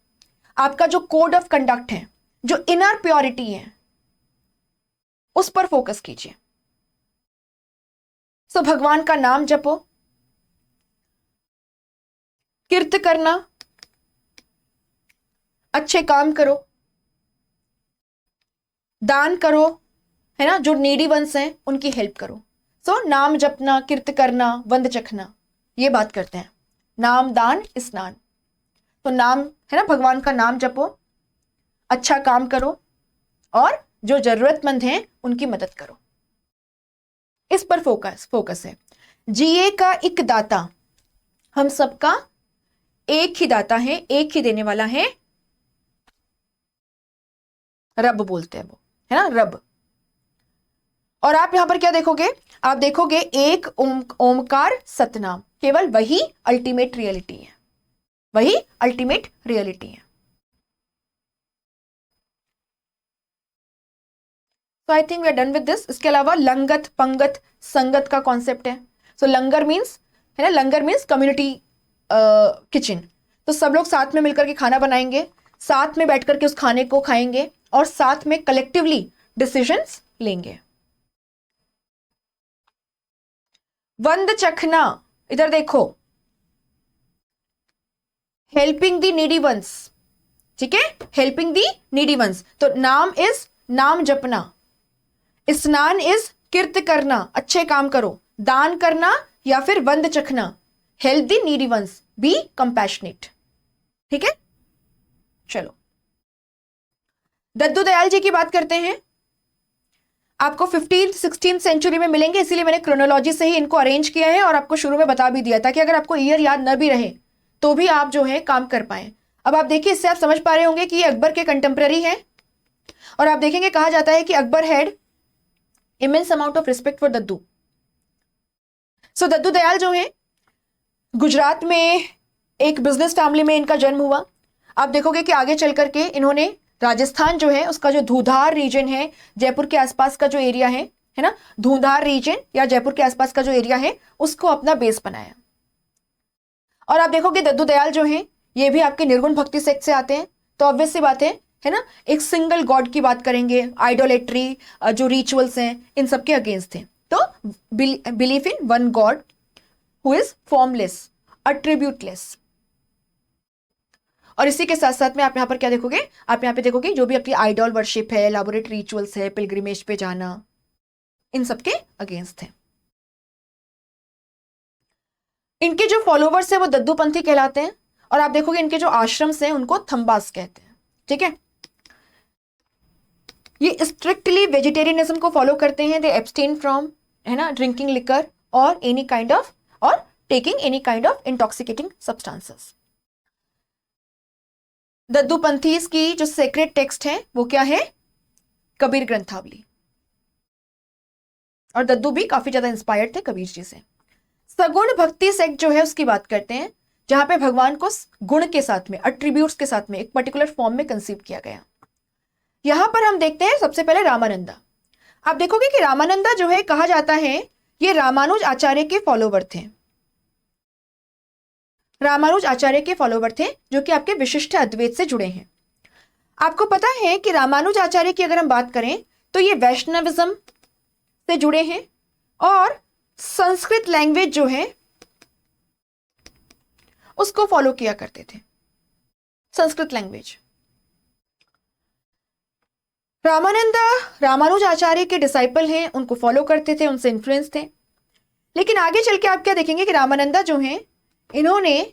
आपका जो कोड ऑफ कंडक्ट है, जो इनर प्योरिटी है, उस पर फोकस कीजिए। सो भगवान का नाम जपो, कीर्त करना, अच्छे काम करो, दान करो, है ना, जो नीडी वंस हैं उनकी हेल्प करो। सो नाम जपना, कीर्त करना, वंद चखना, ये बात करते हैं नाम दान स्नान। तो नाम है ना, भगवान का नाम जपो, अच्छा काम करो और जो जरूरतमंद हैं उनकी मदद करो। इस पर फोकस है। जिए का एक दाता, हम सबका एक ही दाता है, एक ही देने वाला है, रब बोलते हैं वो, है ना, रब। और आप यहां पर क्या देखोगे, आप देखोगे एक ओमकार सतनाम, केवल वही अल्टीमेट रियलिटी है, वही अल्टीमेट रियलिटी है। तो I think we are done with this. इसके अलावा लंगत, पंगत, संगत का कॉन्सेप्ट है। सो लंगर मीन्स, है ना, लंगर मीन्स कम्युनिटी किचन। तो सब लोग साथ में मिलकर के खाना बनाएंगे, साथ में बैठ करके उस खाने को खाएंगे और साथ में कलेक्टिवली डिसीजंस लेंगे। वंद चखना, इधर देखो, हेल्पिंग द नीडी वंस, ठीक है, हेल्पिंग द नीडी वंस। तो नाम इज नाम जपना, स्नान इज कीर्त करना, अच्छे काम करो, दान करना या फिर वंद चखना, help the needy ones, be compassionate. ठीक है, चलो दद्दू दयाल जी की बात करते हैं। आपको 15th 16th सेंचुरी में मिलेंगे, इसीलिए मैंने क्रोनोलॉजी से ही इनको अरेंज किया है और आपको शुरू में बता भी दिया था कि अगर आपको ईयर याद न भी रहे तो भी आप जो है काम कर पाए। अब आप देखिए, इससे आप समझ पा रहे होंगे कि ये अकबर के कंटेम्प्रेरी है और आप देखेंगे कहा जाता है कि Akbar had immense amount of respect for Dadu. So Dadu Dayal जो है, गुजरात में एक बिजनेस फैमिली में इनका जन्म हुआ। आप देखोगे कि आगे चल करके इन्होंने राजस्थान जो है उसका जो धूधार रीजन है, जयपुर के आसपास का जो एरिया है ना, धूधार रीजन या जयपुर के आसपास का जो एरिया है, उसको अपना बेस बनाया। और आप देखोगे दद्दू दयाल जो है, ये भी आपके निर्गुण भक्ति सेक्ट से आते हैं। तो ऑब्वियस सी बात है ना, एक सिंगल गॉड की बात करेंगे, आइडोलेट्री, जो रिचुअल्स हैं, इन सबके अगेंस्ट थे। तो believe in one God who is formless, attributeless. और इसी के साथ साथ में आप यहां पर क्या देखोगे, आप यहां पे देखोगे जो भी आपकी आइडॉल वर्शिप है, एलाबोरेट रिचुअल्स है, पिलग्रिमेज पे जाना, इन सबके अगेंस्ट है। इनके जो फॉलोवर्स है वो दद्दू पंथी कहलाते हैं और आप देखोगे इनके जो आश्रम्स हैं उनको थंबास कहते हैं। ठीक है, ये स्ट्रिक्टली वेजिटेरियनिज्म को फॉलो करते हैं। दे एब्सटेन फ्रॉम, है ना, ड्रिंकिंग लिकर और एनी काइंड ऑफ, और taking any kind of intoxicating substances. Dadu Panthis की जो सेक्रेट टेक्स्ट है वो क्या है, कबीर ग्रंथावली। और दद्दू भी काफी ज्यादा इंस्पायर्ड थे कबीर जी से। सगुण भक्ति सेक्ट जो है उसकी बात करते हैं, जहां पे भगवान को गुण के साथ में, अट्रीब्यूट्स के साथ में एक पर्टिकुलर फॉर्म में कंसीव किया गया। यहां पर हम देखते हैं सबसे पहले रामानंदा। आप देखोगे कि रामानंदा जो है, कहा जाता है ये रामानुज आचार्य के फॉलोवर थे। रामानुज आचार्य के फॉलोवर थे जो कि आपके विशिष्ट अद्वैत से जुड़े हैं। आपको पता है कि रामानुज आचार्य की अगर हम बात करें तो ये वैष्णविज्म से जुड़े हैं और संस्कृत लैंग्वेज जो है उसको फॉलो किया करते थे, संस्कृत लैंग्वेज। रामानंदा रामानुज आचार्य के डिसाइपल हैं, उनको फॉलो करते थे, उनसे इन्फ्लुएंस थे। लेकिन आगे चल के आप क्या देखेंगे कि रामानंदा जो हैं, इन्होंने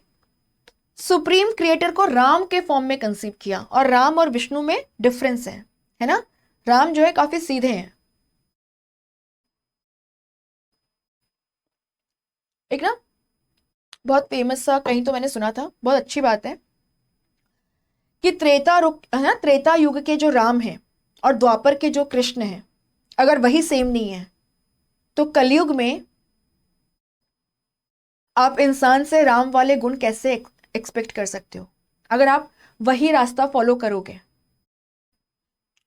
सुप्रीम क्रिएटर को राम के फॉर्म में कंसीव किया। और राम और विष्णु में डिफरेंस है ना, राम जो है काफी सीधे हैं, एक ना बहुत फेमस सा कहीं तो मैंने सुना था, बहुत अच्छी बात है कि त्रेता युग के जो राम है और द्वापर के जो कृष्ण है, अगर वही सेम नहीं है तो कलयुग में आप इंसान से राम वाले गुण कैसे एक्सपेक्ट कर सकते हो? अगर आप वही रास्ता फॉलो करोगे,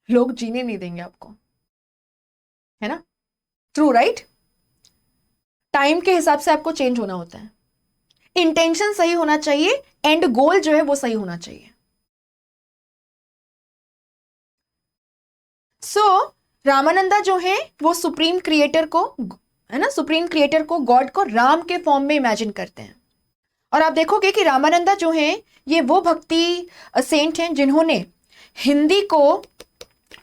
लोग जीने नहीं देंगे आपको, है ना? True right? टाइम के हिसाब से आपको चेंज होना होता है, इंटेंशन सही होना चाहिए, एंड गोल जो है वो सही होना चाहिए। रामानंदा जो है वो सुप्रीम क्रिएटर को, है ना, सुप्रीम क्रिएटर को, गॉड को राम के फॉर्म में इमेजिन करते हैं। और आप देखोगे कि रामानंदा जो है ये वो भक्ति सेंट हैं जिन्होंने हिंदी को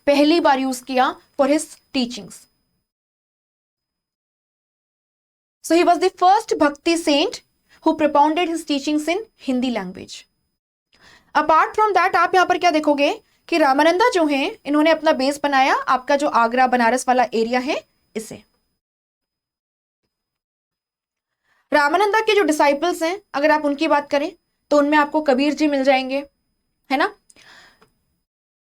पहली बार यूज किया for his teachings. So he was the first bhakti saint who propounded his teachings in Hindi language. Apart from that आप यहां पर क्या देखोगे कि रामानंदा जो है इन्होंने अपना बेस बनाया आपका जो आगरा बनारस वाला एरिया है इसे। रामानंदा के जो डिसाइपल्स हैं अगर आप उनकी बात करें तो उनमें आपको कबीर जी मिल जाएंगे, है ना?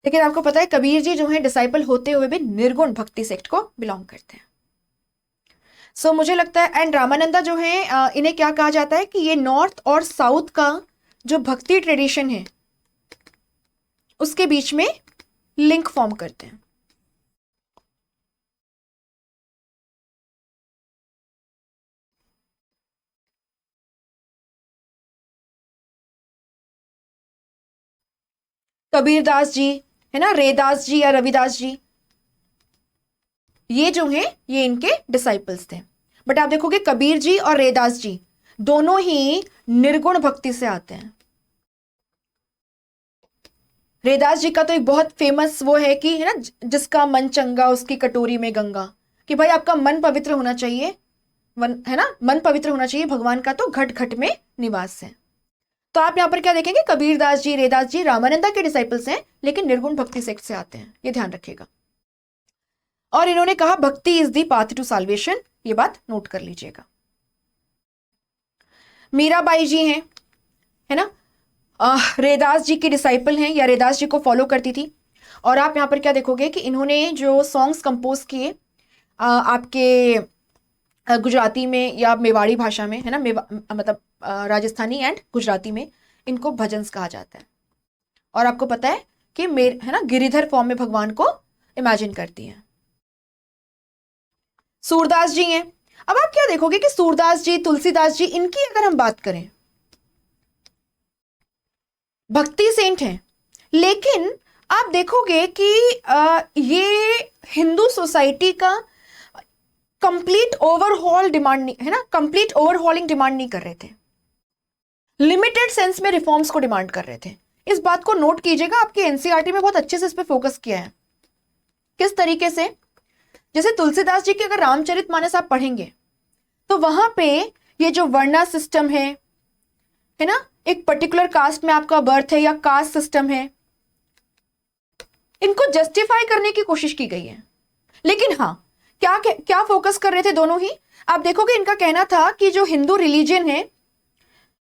लेकिन आपको पता है कबीर जी जो है डिसाइपल होते हुए भी निर्गुण भक्ति सेक्ट को बिलोंग करते हैं। सो मुझे लगता है, एंड रामानंदा जो है इन्हें क्या कहा जाता है कि ये नॉर्थ और साउथ का जो भक्ति ट्रेडिशन है उसके बीच में लिंक फॉर्म करते हैं। कबीरदास जी, है ना, रेदास जी या रविदास जी, ये जो हैं ये इनके डिसाइपल्स थे। बट आप देखोगे कबीर जी और रेदास जी दोनों ही निर्गुण भक्ति से आते हैं। रेदास जी का तो एक बहुत फेमस वो है कि, है ना, जिसका मन चंगा उसकी कटोरी में गंगा, कि भाई आपका मन पवित्र होना चाहिए, है ना, मन पवित्र होना चाहिए, भगवान का तो घट घट में निवास है। तो आप यहां पर क्या देखेंगे, कबीरदास जी, रेदास जी रामानंदा के डिसाइपल्स हैं लेकिन निर्गुण भक्ति सेक्ट से आते हैं, ये ध्यान रखिएगा। और इन्होंने कहा bhakti is the path to salvation, ये बात नोट कर लीजिएगा। मीराबाई जी हैं, है ना, रेदास जी की डिसाइपल हैं या रेदास जी को फॉलो करती थी। और आप यहां पर क्या देखोगे कि इन्होंने जो सॉन्ग्स कंपोज किए आपके गुजराती में या मेवाड़ी भाषा में, है ना, मतलब राजस्थानी एंड गुजराती में इनको भजन्स कहा जाता है। और आपको पता है कि है ना, गिरिधर फॉर्म में भगवान को इमेजिन करती हैं। सूरदास जी हैं। अब आप क्या देखोगे कि सूरदास जी, तुलसीदास जी, इनकी अगर हम बात करें, भक्ति सेंट हैं, लेकिन आप देखोगे कि ये हिंदू सोसाइटी का कंप्लीट ओवरहॉल डिमांड नहीं, है ना, कंप्लीट ओवरहॉलिंग डिमांड नहीं कर रहे थे, लिमिटेड सेंस में रिफॉर्म्स को डिमांड कर रहे थे। इस बात को नोट कीजिएगा, आपके एनसीईआरटी में बहुत अच्छे से इस पे फोकस किया है। किस तरीके से? जैसे तुलसीदास जी के अगर रामचरितमानस आप पढ़ेंगे तो वहां पे ये जो वर्णा सिस्टम है ना, एक पर्टिकुलर कास्ट में आपका बर्थ है या कास्ट सिस्टम है, इनको जस्टिफाई करने की कोशिश की गई है। लेकिन हाँ, क्या क्या फोकस कर रहे थे दोनों ही? आप देखोगे इनका कहना था कि जो हिंदू रिलीजन है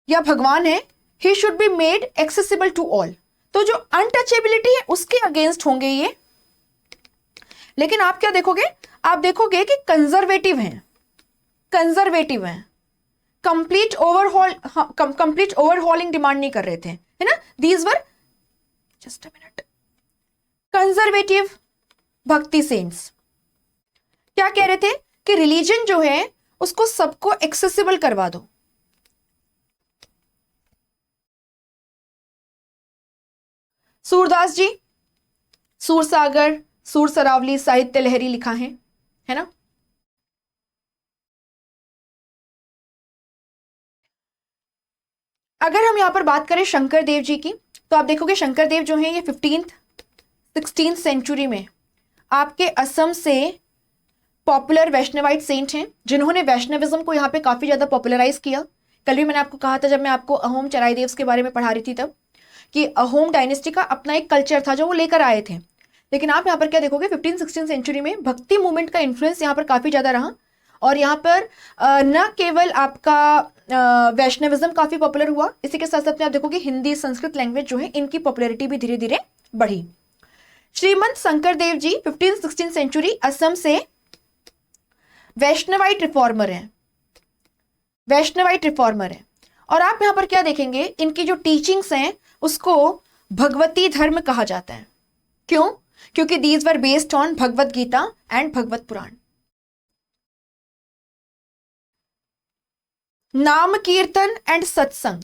या भगवान है, he should be made accessible to all. तो जो अनटचेबिलिटी है उसके अगेंस्ट होंगे ये। लेकिन आप क्या देखोगे, आप देखोगे कि कंजर्वेटिव हैं, कंजर्वेटिव हैं, कंप्लीट ओवरहॉलिंग डिमांड नहीं कर रहे थे, है ना। These were, just a minute, conservative भक्ति सेंट्स क्या कह रहे थे कि रिलीजन जो है उसको सबको एक्सेसिबल करवा दो। सूरदास जी सूरसागर, सूर सरावली, साहित्य लहरी लिखा है ना। अगर हम यहां पर बात करें शंकर देव जी की, तो आप देखोगे शंकर देव जो है ये 15th-16th सेंचुरी में आपके असम से पॉपुलर वैष्णवाइट सेंट हैं जिन्होंने वैष्णविज्म को यहाँ पे काफी ज्यादा पॉपुलराइज किया। कल भी मैंने आपको कहा था जब मैं आपको अहोम चराई देव्स के बारे में पढ़ा रही थी तब, कि अहोम डायनेस्टी का अपना एक कल्चर था जो वो लेकर आए थे। लेकिन आप यहाँ पर क्या देखोगे 15th-16th सेंचुरी में भक्ति मूवमेंट का इन्फ्लुएंस यहाँ पर काफी ज्यादा रहा और यहाँ पर न केवल आपका वैष्णविज्म काफी पॉपुलर हुआ, इसी के साथ साथ में आप देखोगे हिंदी संस्कृत लैंग्वेज जो है इनकी पॉपुलैरिटी भी धीरे धीरे बढ़ी। श्रीमंत शंकर देव जी 15-16 सेंचुरी असम से वैष्णवाइट रिफॉर्मर हैं, वैष्णवाइट रिफॉर्मर हैं। और आप यहां पर क्या देखेंगे, इनकी जो टीचिंग्स हैं उसको भगवती धर्म कहा जाता है। क्यों? क्योंकि these were based on Bhagavad Gita and Bhagavata Purana. Naam Kirtan and सत्संग,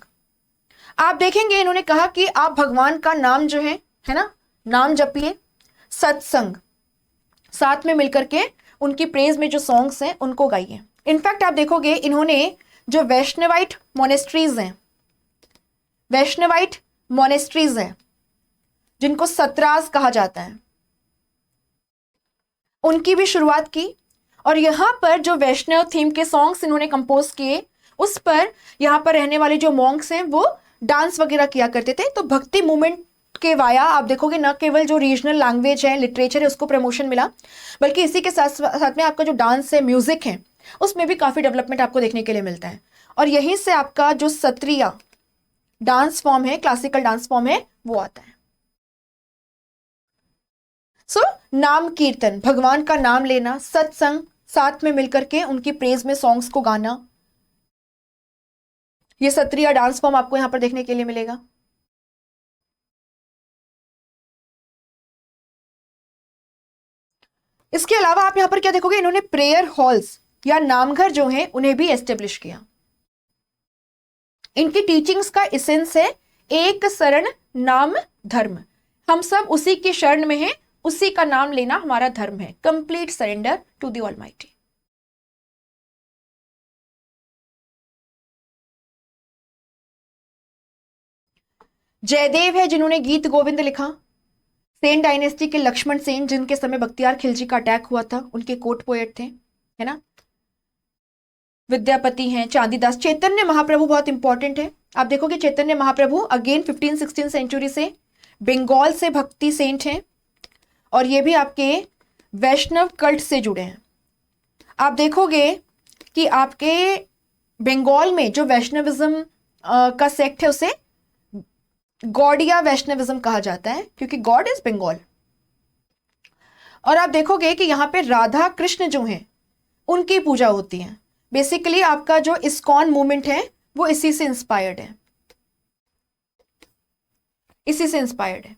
आप देखेंगे इन्होंने कहा कि आप भगवान का नाम जो है ना, नाम जपिए, सत्संग साथ में मिलकर के उनकी प्रेज में जो सॉन्ग्स हैं उनको गाइए। इनफैक्ट आप देखोगे इन्होंने जो वैष्णवाइट मोनेस्ट्रीज हैं, वैष्णवाइट मोनेस्ट्रीज हैं जिनको सतरास कहा जाता है, उनकी भी शुरुआत की। और यहां पर जो वैष्णव थीम के सॉन्ग्स इन्होंने कंपोज किए, उस पर यहां पर रहने वाले जो मॉन्क्स हैं वो डांस वगैरह किया करते थे। तो भक्ति मूवमेंट के वाया आप देखोगे न केवल जो रीजनल लैंग्वेज है, लिटरेचर है, उसको प्रमोशन मिला, बल्कि इसी के साथ साथ में आपका जो डांस है, म्यूजिक है, उसमें भी काफी डेवलपमेंट आपको देखने के लिए मिलता है। और यहीं से आपका जो सत्रिया डांस फॉर्म है, क्लासिकल डांस फॉर्म है, वो आता है। सो नाम कीर्तन, भगवान का नाम लेना, सत्संग साथ में मिलकर के उनकी प्रेज में सॉन्ग्स को गाना, ये सत्रिया डांस फॉर्म आपको यहां पर देखने के लिए मिलेगा। इसके अलावा आप यहां पर क्या देखोगे, इन्होंने प्रेयर हॉल्स या नामघर जो हैं उन्हें भी एस्टेब्लिश किया। इनकी टीचिंग्स का एसेंस है एक शरण नाम धर्म, हम सब उसी की शरण में हैं, उसी का नाम लेना हमारा धर्म है, complete surrender to the almighty. Jayadev है जिन्होंने गीत गोविंद लिखा, सेन डायनेस्टी के लक्ष्मण सेन जिनके समय बख्तियार खिलजी का अटैक हुआ था, उनके कोर्ट पोएट थे, है ना। विद्यापति हैं, चांदीदास, चैतन्य महाप्रभु बहुत इंपॉर्टेंट है। आप देखोगे चैतन्य महाप्रभु अगेन 15-16 सेंचुरी से बंगाल से भक्ति सेंट हैं, और ये भी आपके वैष्णव कल्ट से जुड़े हैं। आप देखोगे कि आपके बंगाल में जो वैष्णविज्म का सेक्ट है उसे गौड़िया वैष्णविज्म कहा जाता है, क्योंकि गॉड इज बंगाल। और आप देखोगे कि यहां पे राधा कृष्ण जो हैं उनकी पूजा होती है। बेसिकली आपका जो इस्कॉन मूवमेंट है वो इसी से इंस्पायर्ड है, इसी से इंस्पायर्ड है।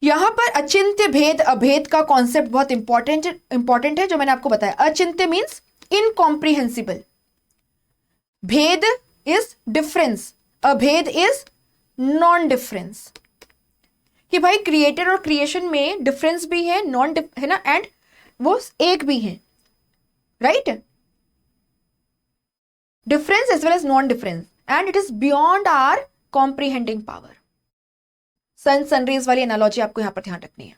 यहां पर अचिंत्य भेद अभेद का कॉन्सेप्ट बहुत इंपॉर्टेंट है, जो मैंने आपको बताया। अचिंत्य मीन्स इनकॉम्प्रिहेंसिबल, भेद इज डिफरेंस, अभेद इज नॉन डिफरेंस, कि भाई क्रिएटर और क्रिएशन में डिफरेंस भी है, नॉन है ना, एंड वो एक भी है, right. Difference as well as non difference, and it is beyond our comprehending power. Sun sunrays वाली एनालॉजी आपको यहां पर ध्यान रखनी है।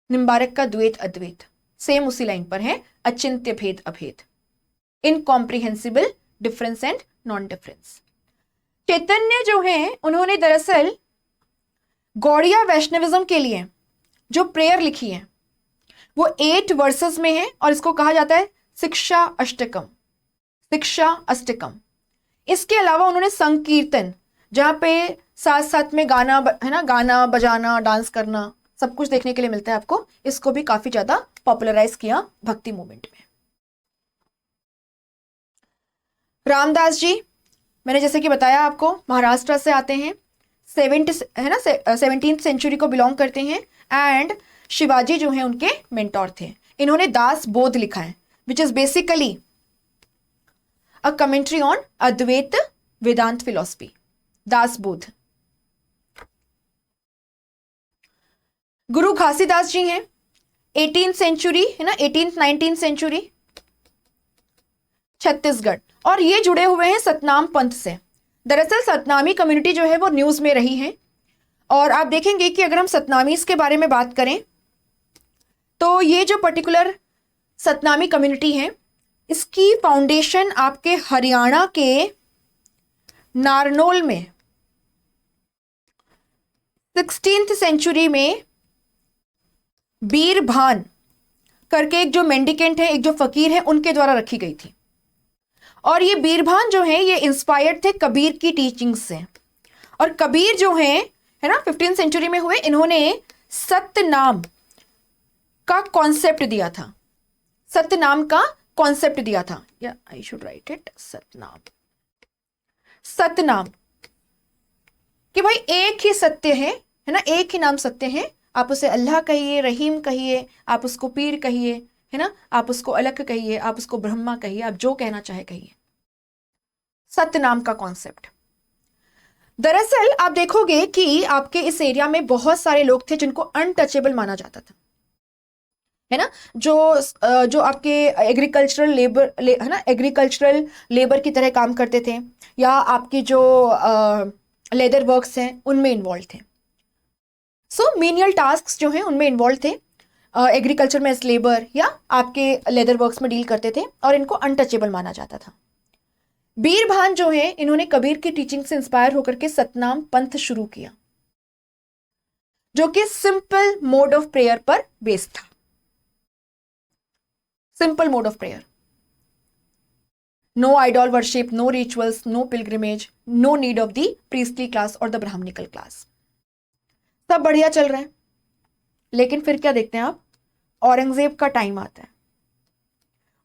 निम्बारक का द्वैत अद्वैत सेम उसी लाइन पर है, Achintya Bheda Abheda, incomprehensible, difference and non difference. Chaitanya जो है उन्होंने दरअसल गौड़िया वैष्णविज्म के लिए जो प्रेयर लिखी है वो 8 वर्सेस में है, और इसको कहा जाता है शिक्षा अष्टकम, शिक्षा अष्टकम। इसके अलावा उन्होंने संकीर्तन, जहां पे साथ साथ में गाना है ना, गाना बजाना, डांस करना, सब कुछ देखने के लिए मिलता है आपको, इसको भी काफी ज्यादा पॉपुलराइज किया भक्ति मूवमेंट में। रामदास जी, मैंने जैसे कि बताया आपको, महाराष्ट्र से आते हैं, 17th सेंचुरी को बिलोंग करते हैं, एंड शिवाजी जो हैं उनके मेंटोर थे। इन्होंने दास बोध लिखा है, which is basically a commentary on Advaita Vedanta philosophy, Dasbodh. Guru Ghasidas ji हैं, 18th सेंचुरी है ना, 18th-19th सेंचुरी, छत्तीसगढ़, और ये जुड़े हुए हैं सतनाम पंथ से। दरअसल सतनामी कम्युनिटी जो है वो न्यूज में रही है, और आप देखेंगे कि अगर हम सतनामीज के बारे में बात करें तो ये जो पर्टिकुलर सतनामी कम्युनिटी है, इसकी फाउंडेशन आपके हरियाणा के नारनौल में 16th सेंचुरी में बीरभान करके एक जो मेंडिकेंट है, एक जो फकीर है, उनके द्वारा रखी गई थी। और ये बीरभान जो है ये इंस्पायर्ड थे कबीर की टीचिंग से। और कबीर जो है ना 15th सेंचुरी में हुए, इन्होंने सतनाम का कॉन्सेप्ट दिया था। सतनाम का कॉन्सेप्ट दिया था, या I should write it, Satnam. Satnam कि भाई एक ही सत्य है ना, एक ही नाम सत्य है। आप उसे अल्लाह कहिए, रहीम कहिए, आप उसको पीर कहिए, है ना, आप उसको अलग कहिए, आप उसको ब्रह्मा कहिए, आप जो कहना चाहे कहिए। सतनाम का कॉन्सेप्ट। दरअसल आप देखोगे कि आपके इस एरिया में बहुत सारे लोग थे जिनको अनटचेबल माना जाता था, है ना, जो आपके एग्रीकल्चरल है ना, एग्रीकल्चरल लेबर की तरह काम करते थे, या आपकी जो लेदर वर्क्स हैं उनमें इन्वॉल्व थे। सो मीनियल टास्क जो हैं उनमें इन्वॉल्व थे, एग्रीकल्चर में एज लेबर या आपके लेदर वर्क्स में डील करते थे, और इनको अनटचेबल माना जाता था। बीरभान जो है इन्होंने कबीर की टीचिंग से इंस्पायर होकर के सतनाम पंथ शुरू किया, जो कि सिंपल मोड ऑफ प्रेयर पर बेस्ड था। Simple mode of prayer, no idol worship, no rituals, no pilgrimage, no need of the priestly class और द ब्राह्मणिकल क्लास। सब बढ़िया चल रहा है, लेकिन फिर क्या देखते हैं आप, औरंगजेब का टाइम आता है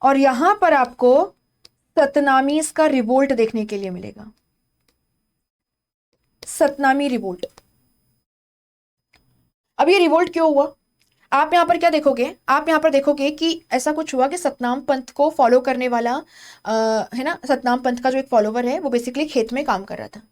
और यहां पर आपको सतनामीज का रिवोल्ट देखने के लिए मिलेगा। सतनामी रिवोल्ट। अब ये रिवोल्ट क्यों हुआ, आप यहां पर क्या देखोगे, आप यहां पर देखोगे कि ऐसा कुछ हुआ कि सतनाम पंथ को फॉलो करने वाला है ना, सतनाम पंथ का जो एक फॉलोवर है वो बेसिकली खेत में काम कर रहा था,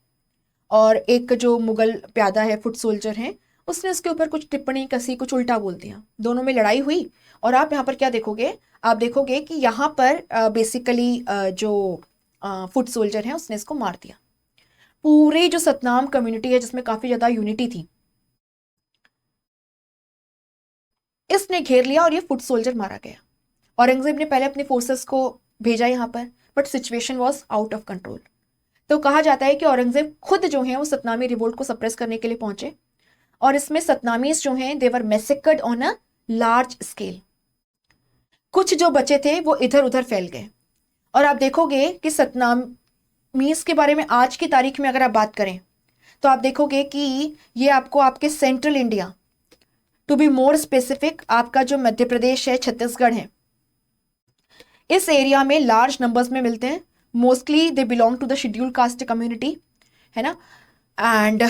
और एक जो मुगल प्यादा है, फुट सोल्जर है, उसने उसके ऊपर कुछ टिप्पणी कसी, कुछ उल्टा बोल दिया। दोनों में लड़ाई हुई, और आप यहाँ पर क्या देखोगे, आप देखोगे कि यहाँ पर बेसिकली जो फुट सोल्जर है उसने इसको मार दिया। पूरे जो सतनाम कम्युनिटी है जिसमें काफी ज्यादा यूनिटी थी, इसने घेर लिया और ये फुट सोल्जर मारा गया। औरंगजेब ने पहले अपने फोर्सेस को भेजा यहाँ पर, but situation was out of control. तो कहा जाता है कि औरंगजेब खुद जो है वो सतनामी रिवोल्ट को सप्रेस करने के लिए पहुंचे, और इसमें सतनामीज जो हैं they were massacred on a large scale. कुछ जो बचे थे वो इधर उधर फैल गए। और आप देखोगे कि सतनामीज के बारे में आज की तारीख में अगर आप बात करें तो आप देखोगे कि ये आपको आपके central India, to be more specific आपका जो मध्य प्रदेश है, छत्तीसगढ़ है, इस एरिया में लार्ज नंबर्स में मिलते हैं। Mostly they belong to the scheduled caste community, है ना, एंड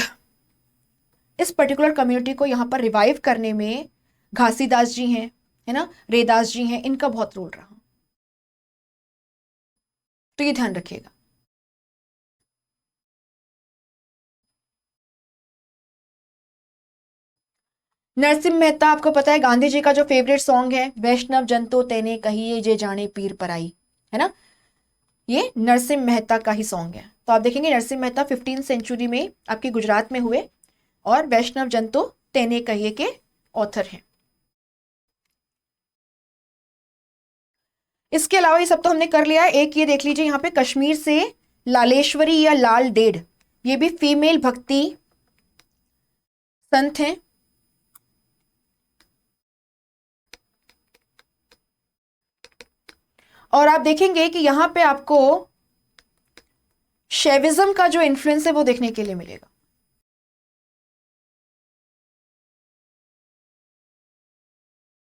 इस पर्टिकुलर कम्युनिटी को यहाँ पर रिवाइव करने में घासीदास जी हैं, है ना, रेदास जी हैं, इनका बहुत रोल रहा। तो ये ध्यान रखिएगा। नरसिम्हा मेहता, आपको पता है गांधी जी का जो फेवरेट सॉन्ग है, वैष्णव जन तो तेने कहिए जे जाने पीर पराई, है ना, ये नरसिम्हा मेहता का ही सॉन्ग है। तो आप देखेंगे नरसिम्हा मेहता 15th सेंचुरी में आपके गुजरात में हुए, और वैष्णव जन तो तेने कहिए के ऑथर हैं। इसके अलावा ये सब तो हमने कर लिया है। एक ये देख लीजिए यहाँ पे, कश्मीर से लालेश्वरी या लाल डेढ़, ये भी फीमेल भक्ति संत हैं। और आप देखेंगे कि यहां पे आपको शैविज्म का जो इन्फ्लुएंस है वो देखने के लिए मिलेगा।